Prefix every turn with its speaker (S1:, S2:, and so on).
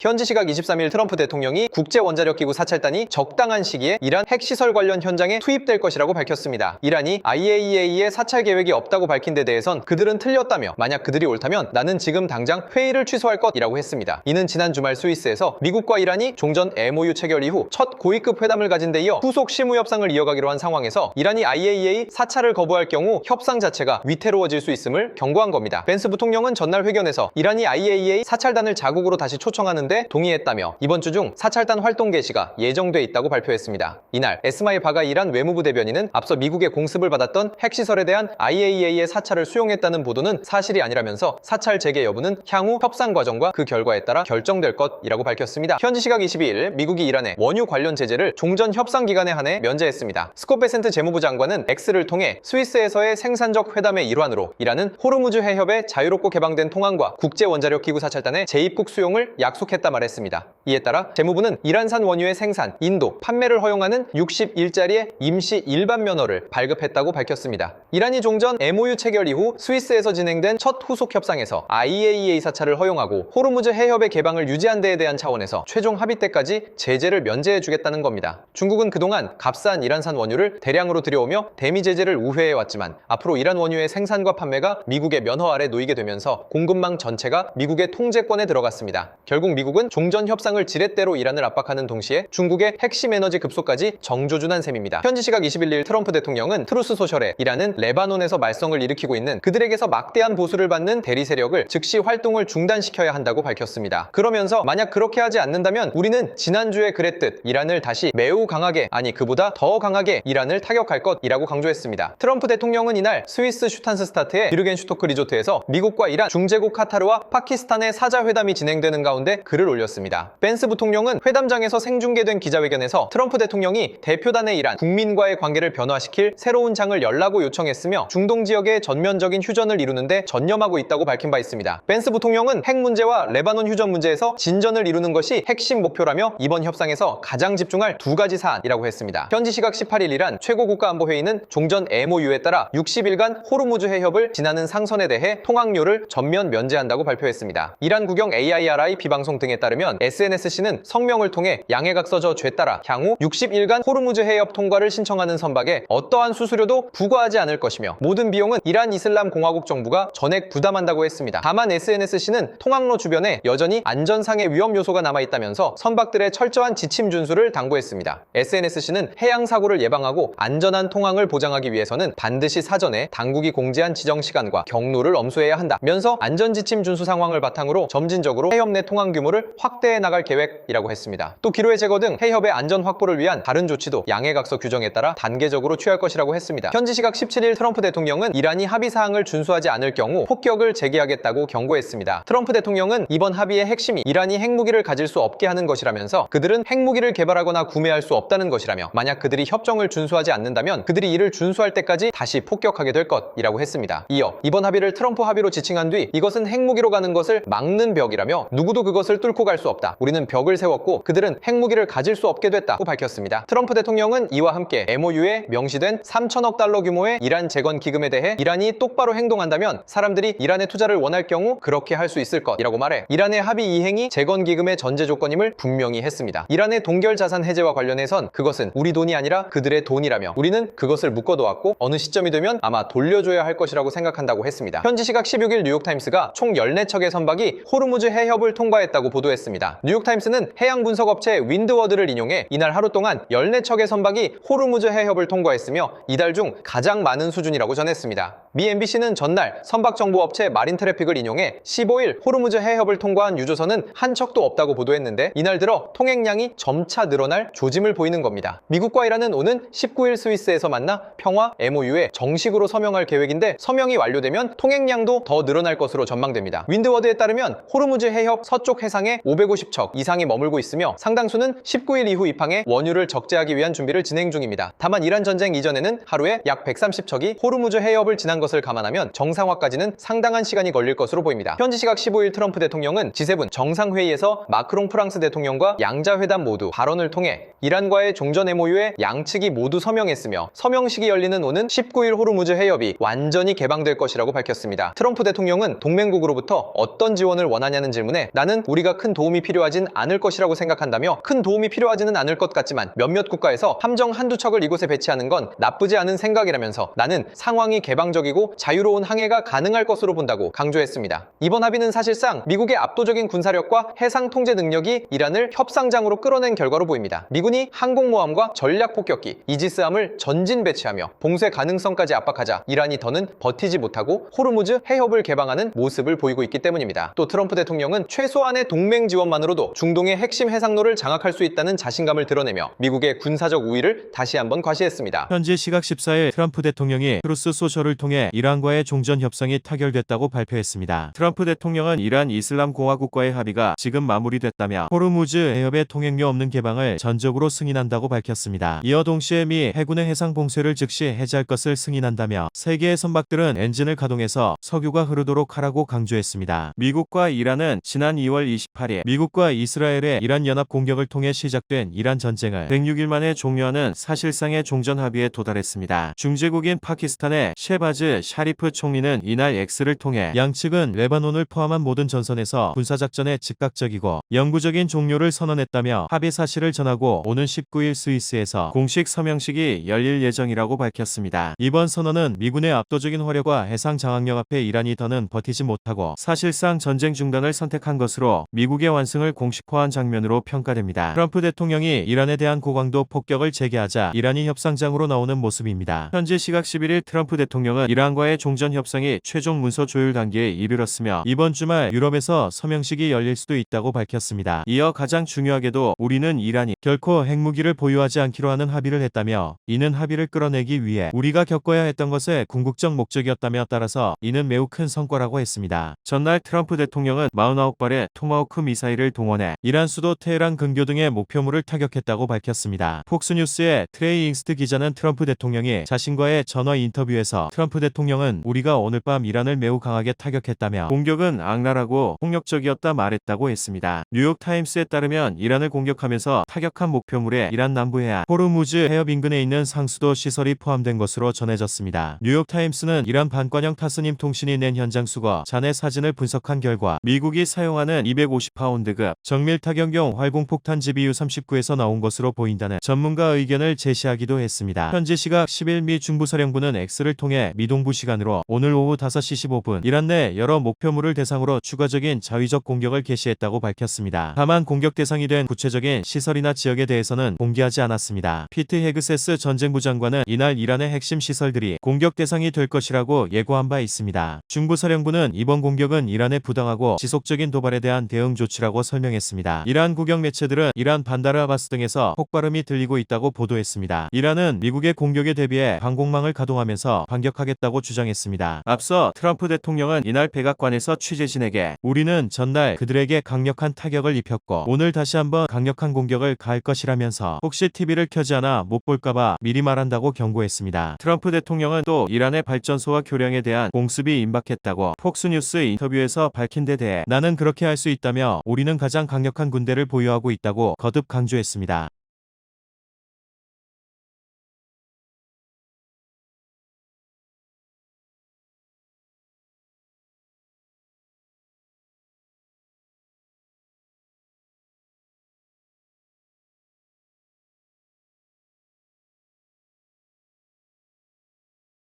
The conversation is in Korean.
S1: 현지 시각 23일 트럼프 대통령이 국제원자력기구 사찰단이 적당한 시기에 이란 핵시설 관련 현장에 투입될 것이라고 밝혔습니다. 이란이 IAEA의 사찰 계획이 없다고 밝힌 데 대해선 그들은 틀렸다며 만약 그들이 옳다면 나는 지금 당장 회의를 취소할 것이라고 했습니다. 이는 지난 주말 스위스에서 미국과 이란이 종전 MOU 체결 이후 첫 고위급 회담을 가진 데 이어 후속 실무 협상을 이어가기로 한 상황에서 이란이 IAEA 사찰을 거부할 경우 협상 자체가 위태로워질 수 있음을 경고한 겁니다. 벤스 부통령은 전날 회견에서 이란이 IAEA 사찰단을 자국으로 다시 초청하는 데 동의했다며 이번 주 중 사찰단 활동 개시가 예정돼 있다고 발표했습니다. 이날 에스마일 바가이 이란 외무부 대변인은 앞서 미국의 공습을 받았던 핵시설에 대한 IAEA의 사찰을 수용했다는 보도는 사실이 아니라면서 사찰 재개 여부는 향후 협상 과정과 그 결과에 따라 결정될 것이라고 밝혔습니다. 현지 시각 22일 미국이 이란의 원유 관련 제재를 종전 협상 기간에 한해 면제했습니다. 스콧 베센트 재무부 장관은 X를 통해 스위스에서의 생산적 회담의 일환으로 이란은 호르무즈 해협에 자유롭고 개방된 통항과 국제원자력기구 사찰단의 재입국 수용을 약속했다 말했습니다. 이에 따라 재무부는 이란산 원유의 생산, 인도, 판매를 허용하는 60일짜리의 임시 일반 면허를 발급했다고 밝혔습니다. 이란이 종전 MOU 체결 이후 스위스에서 진행된 첫 후속 협상에서 IAEA 사찰을 허용하고 호르무즈 해협의 개방을 유지한 데에 대한 차원에서 최종 합의 때까지 제재를 면제해주겠다는 겁니다. 중국은 그동안 값싼 이란산 원유를 대량으로 들여오며 대미 제재를 우회해왔지만 앞으로 이란 원유의 생산과 판매가 미국의 면허 아래 놓이게 되면서 공급망 전체가 미국의 통제권에 들어갔습니다. 결국 미국은 종전 협상을 지렛대로 이란을 압박하는 동시에 중국의 핵심 에너지 급소까지 정조준한 셈입니다. 현지 시각 21일 트럼프 대통령은 트루스 소셜에 이란은 레바논에서 말썽을 일으키고 있는 그들에게서 막대한 보수를 받는 대리 세력을 즉시 활동을 중단시켜야 한다고 밝혔습니다. 그러면서 만약 그렇게 하지 않는다면 우리는 지난주에 그랬듯 이란을 다시 매우 강하게, 아니 그보다 더 강하게 이란을 타격할 것이라고 강조했습니다. 트럼프 대통령은 이날 스위스 슈탄스스타트의 뷰르겐슈토크 리조트에서 미국과 이란, 중재국 카타르와 파키스탄의 사자회담이 진행되는 가운데 글을 올렸습니다. 벤스 부통령은 회담장에서 생중계된 기자회견에서 트럼프 대통령이 대표단의 이란, 국민과의 관계를 변화시킬 새로운 장을 열라고 요청했으며 중동 지역의 전면적인 휴전을 이루는데 전념하고 있다고 밝힌 바 있습니다. 벤스 부통령은 핵 문제와 레바논 휴전 문제에서 진전을 이루는 것이 핵심 목표라며 이번 협상에서 가장 집중할 두 가지 사안이라고 했습니다. 현지 시각 18일 이란 최고국가안보회의는 종전 MOU에 따라 60일간 호르무즈 해협을 지나는 상선에 대해 통항료를 전면 면제한다고 발표했습니다. 이란 국영 AIRI 비방송 등에 따르면 SNSC는 성명을 통해 양해각서 죄 따라 향후 60일간 호르무즈 해협 통과를 신청하는 선박에 어떠한 수수료도 부과하지 않을 것이며 모든 비용은 이란 이슬람 공화국 정부가 전액 부담한다고 했습니다. 다만 SNSC는 통항로 주변에 여전히 안전상의 위험 요소가 남아있다면서 선박들의 철저한 지침 준수를 당부했습니다. SNSC는 해양 사고를 예방하고 안전한 통항을 보장하기 위해서는 반드시 사전에 당국이 공지한 지정 시간과 경로를 엄수해야 한다면서 안전지침 준수 상황을 바탕으로 점진적으로 해협 내 통항 규모를 확대해 나갈 계획이라고 했습니다. 또 기로의 제거 등 해협의 안전 확보를 위한 다른 조치도 양해각서 규정에 따라 단계적으로 취할 것이라고 했습니다. 현지 시각 17일 트럼프 대통령은 이란이 합의 사항을 준수하지 않을 경우 폭격을 재개하겠다고 경고했습니다. 트럼프 대통령은 이번 합의의 핵심이 이란이 핵무기를 가질 수 없게 하는 것이라면서 그들은 핵무기를 개발하거나 구매할 수 없다는 것이라며 만약 그들이 협정을 준수하지 않는다면 그들이 이를 준수할 때까지 다시 폭격하게 될 것이라고 했습니다. 이어 이번 합의를 트럼프 합의로 지칭한 뒤 이것은 핵무기로 가는 것을 막는 벽이라며 누구도 그것을 뚫고 갈 수 없다. 우리는 벽을 세웠고 그들은 핵무기를 가질 수 없게 됐다고 밝혔습니다. 트럼프 대통령은 이와 함께 MOU에 명시된 3천억 달러 규모의 이란 재건 기금에 대해 이란이 똑바로 행동한다면 사람들이 이란의 투자를 원할 경우 그렇게 할 수 있을 것이라고 말해 이란의 합의 이행이 재건 기금의 전제 조건임을 분명히 했습니다. 이란의 동결 자산 해제와 관련해선 그것은 우리 돈이 아니라 그들의 돈이라며 우리는 그것을 묶어두었고 어느 시점이 되면 아마 돌려줘야 할 것이라고 생각한다고 했습니다. 현지 시각 16일 뉴욕타임스가 총 14척의 선박이 호르무즈 해협을 통과했다고 보도했습니다. 뉴욕타임스는 해양 분석업체 윈드워드를 인용해 이날 하루 동안 14척의 선박이 호르무즈 해협을 통과했으며 이달 중 가장 많은 수준이라고 전했습니다. 미 MBC는 전날 선박정보업체 마린트래픽을 인용해 15일 호르무즈 해협을 통과한 유조선은 한 척도 없다고 보도했는데 이날 들어 통행량이 점차 늘어날 조짐을 보이는 겁니다. 미국과 이란은 오는 19일 스위스에서 만나 평화 MOU에 정식으로 서명할 계획인데 서명이 완료되면 통행량도 더 늘어날 것으로 전망됩니다. 윈드워드에 따르면 호르무즈 해협 서쪽 해상에 550척 이상이 머물고 있으며 상당수는 19일 이후 입항해 원유를 적재하기 위한 준비를 진행 중입니다. 다만 이란 전쟁 이전에는 하루에 약 130척이 호르무즈 해협을 지난 것을 감안하면 정상화까지는 상당한 시간이 걸릴 것으로 보입니다. 현지 시각 15일 트럼프 대통령은 G7 정상회의에서 마크롱 프랑스 대통령과 양자회담 모두 발언을 통해 이란과의 종전 MOU에 양측이 모두 서명했으며 서명식이 열리는 오는 19일 호르무즈 해협이 완전히 개방될 것이라고 밝혔습니다. 트럼프 대통령은 동맹국으로부터 어떤 지원을 원하냐는 질문에 나는 우리가 큰 도움이 필요하진 필요하진 않을 것이라고 생각한다며 큰 도움이 필요하지는 않을 것 같지만 몇몇 국가에서 함정 한두 척을 이곳에 배치하는 건 나쁘지 않은 생각이라면서 나는 상황이 개방적이고 자유로운 항해가 가능할 것으로 본다고 강조했습니다. 이번 합의는 사실상 미국의 압도적인 군사력과 해상 통제 능력이 이란을 협상장으로 끌어낸 결과로 보입니다. 미군이 항공모함과 전략폭격기, 이지스함을 전진 배치하며 봉쇄 가능성까지 압박하자 이란이 더는 버티지 못하고 호르무즈 해협을 개방하는 모습을 보이고 있기 때문입니다. 또 트럼프 대통령은 최소한의 동맹 지원만으로도 중동의 핵심 해상로를 장악할 수 있다는 자신감을 드러내며 미국의 군사적 우위를 다시 한번 과시했습니다.
S2: 현지 시각 14일 트럼프 대통령이 트루스 소셜을 통해 이란과의 종전 협상이 타결됐다고 발표했습니다. 트럼프 대통령은 이란 이슬람 공화국과의 합의가 지금 마무리됐다며 호르무즈 해협의 통행료 없는 개방을 전적으로 승인한다고 밝혔습니다. 이어 동시에 미 해군의 해상 봉쇄를 즉시 해제할 것을 승인한다며 세계의 선박들은 엔진을 가동해서 석유가 흐르도록 하라고 강조했습니다. 미국과 이란은 지난 2월 28일 미국과 이스라엘의 이란 연합 공격을 통해 시작된 이란 전쟁을 106일 만에 종료하는 사실상의 종전 합의에 도달했습니다. 중재국인 파키스탄의 셰바즈 샤리프 총리는 이날 X를 통해 양측은 레바논을 포함한 모든 전선에서 군사작전에 즉각적이고 영구적인 종료를 선언했다며 합의 사실을 전하고 오는 19일 스위스에서 공식 서명식이 열릴 예정이라고 밝혔습니다. 이번 선언은 미군의 압도적인 화력과 해상 장악력 앞에 이란이 더는 버티지 못하고 사실상 전쟁 중단을 선택한 것으로 미국의 완승을 공식화한 장면으로 평가됩니다. 트럼프 대통령이 이란에 대한 고강도 폭격을 재개하자 이란이 협상장으로 나오는 모습입니다. 현지 시각 11일 트럼프 대통령은 이란과의 종전 협상이 최종 문서 조율 단계에 이르렀으며 이번 주말 유럽에서 서명식이 열릴 수도 있다고 밝혔습니다. 이어 가장 중요하게도 우리는 이란이 결코 핵무기를 보유하지 않기로 하는 합의를 했다며 이는 합의를 끌어내기 위해 우리가 겪어야 했던 것의 궁극적 목적이었다며 따라서 이는 매우 큰 성과라고 했습니다. 전날 트럼프 대통령은 49발의 토마호크 미사일을 동원해 이란 수도 테헤란 근교 등의 목표물을 타격했다고 밝혔습니다. 폭스뉴스의 트레이 잉스트 기자는 트럼프 대통령이 자신과의 전화 인터뷰에서 트럼프 대통령은 우리가 오늘 밤 이란을 매우 강하게 타격했다며 공격은 악랄하고 폭력적이었다 말했다고 했습니다. 뉴욕타임스에 따르면 이란을 공격하면서 타격한 목표물에 이란 남부 해안 호르무즈 해협 인근에 있는 상수도 시설이 포함된 것으로 전해졌습니다. 뉴욕타임스는 이란 반관영 타스님 통신이 낸 현장 수거 잔해 사진을 분석한 결과 미국이 사용하는 250파운드급 정밀 타격용 활공폭탄 GBU-39에서 나온 것으로 보인다는 전문가 의견을 제시하기도 했습니다. 현지 시각 10일 미 중부사령부는 X를 통해 미동부 시간으로 오늘 오후 5시 15분 이란 내 여러 목표물을 대상으로 추가적인 자위적 공격을 개시했다고 밝혔습니다. 다만 공격 대상이 된 구체적인 시설이나 지역에 대해서는 공개하지 않았습니다. 피트 헤그세스 전쟁부 장관은 이날 이란의 핵심 시설들이 공격 대상이 될 것이라고 예고한 바 있습니다. 중부사령부는 이번 공격은 이란의 부당하고 지속적인 도발에 대한 대응 조치라고 설명했습니다. 이란 국영 매체들은 이란 반다르 아바스 등에서 폭발음이 들리고 있다고 보도했습니다. 이란은 미국의 공격에 대비해 방공망을 가동하면서 반격하겠다고 주장했습니다. 앞서 트럼프 대통령은 이날 백악관에서 취재진에게 우리는 전날 그들에게 강력한 타격을 입혔고 오늘 다시 한번 강력한 공격을 가할 것이라면서 혹시 TV를 켜지 않아 못 볼까봐 미리 말한다고 경고했습니다. 트럼프 대통령은 또 이란의 발전소와 교량에 대한 공습이 임박했다고 폭스뉴스 인터뷰에서 밝힌 데 대해 나는 그렇게 할 수 있다며 우리는 가장 강력한 군대를 보유하고 있다고 거듭 강조했습니다.